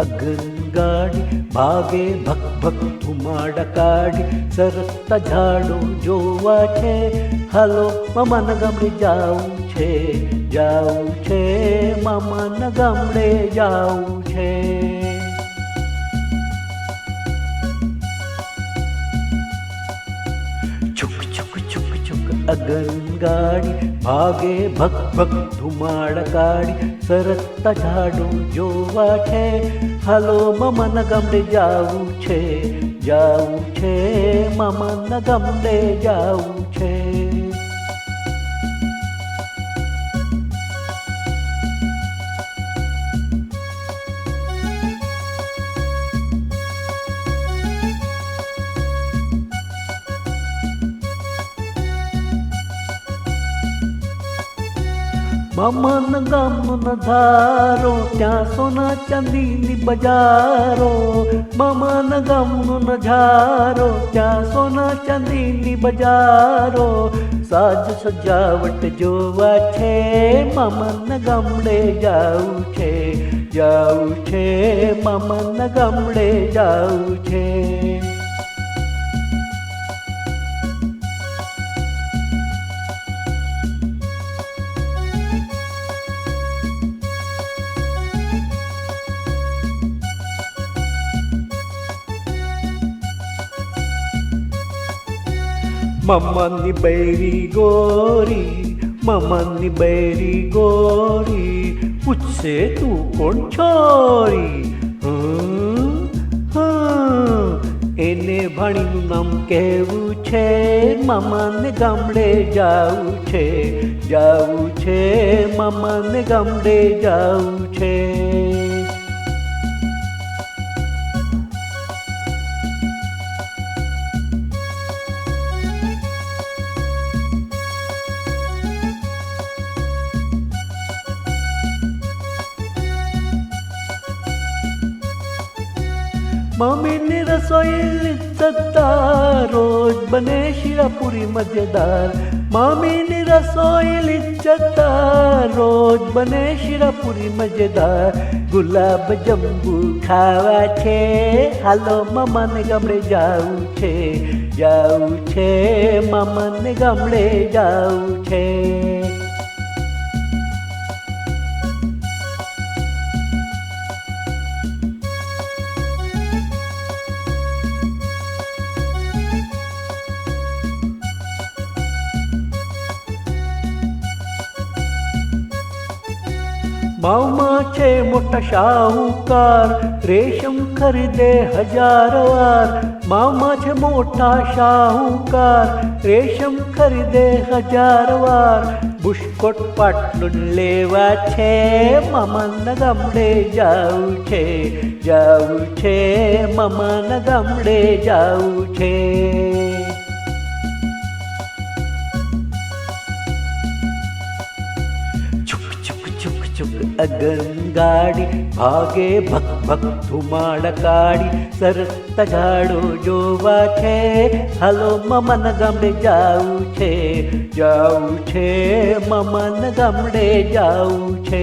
અગનગાડી ભાગે ભક ભક ધુમાડા કાઢી સરકતા ઝાડો જોવા છે. હાલો મામાના ગામડે જાવું છે મામાના ગામડે જાવું છે. છુક છુક છુક છુક અગનગાડી ભાગે ભક ભક ધુમાડા કાઢી સરકતા ઝાડો જોવા છે. હાલો મામાના ગામડે જાવું છે મામાના ગામડે જાવું છે. મામાના ગામનો નજારો ત્યાં સોના ચાંદીની બજારો. મામાના ગામનો નજારો ત્યાં સોના ચાંદીની બજારો. સાજ સજાવટ જોવા છે મામાના ગામડે જાવું છે મામાના ગામડે જાવું છે. મામાની બૈરી ગોરી પૂછશે તું કોણ છોરી. એને ભાણીનું નામ કેવું છે મામાને ગામડે જાવું છે મામાને ગામડે જાવું છે. મામીની રસોઈ લીધતા રોજ બને શીરાપુરી મજેદાર. મામીની રસોઈ લીધતા રોજ બને શીરાપુરી મજેદાર. ગુલાબ જંબુ ખાવા છે હાલો મામાને ગામડે જાવું છે મામાને ગામડે જાવું છે. મામા છે મોટા શાહુકાર રેશમ ખરીદે હજારો વાર. મામા છે મોટા શાહુકાર રેશમ ખરીદે હજારો વાર. બુશકોટ પાટલું લેવા છે મામાના ગામડે જાવું છે મામાના ગામડે જાવું છે. અગનગાડી ભાગે ભક ભક ધુમાડા કાઢી સરકતા ઝાડો જોવા છે. હાલો મામાના ગામડે જાવું છે મામાના ગામડે જાવું છે.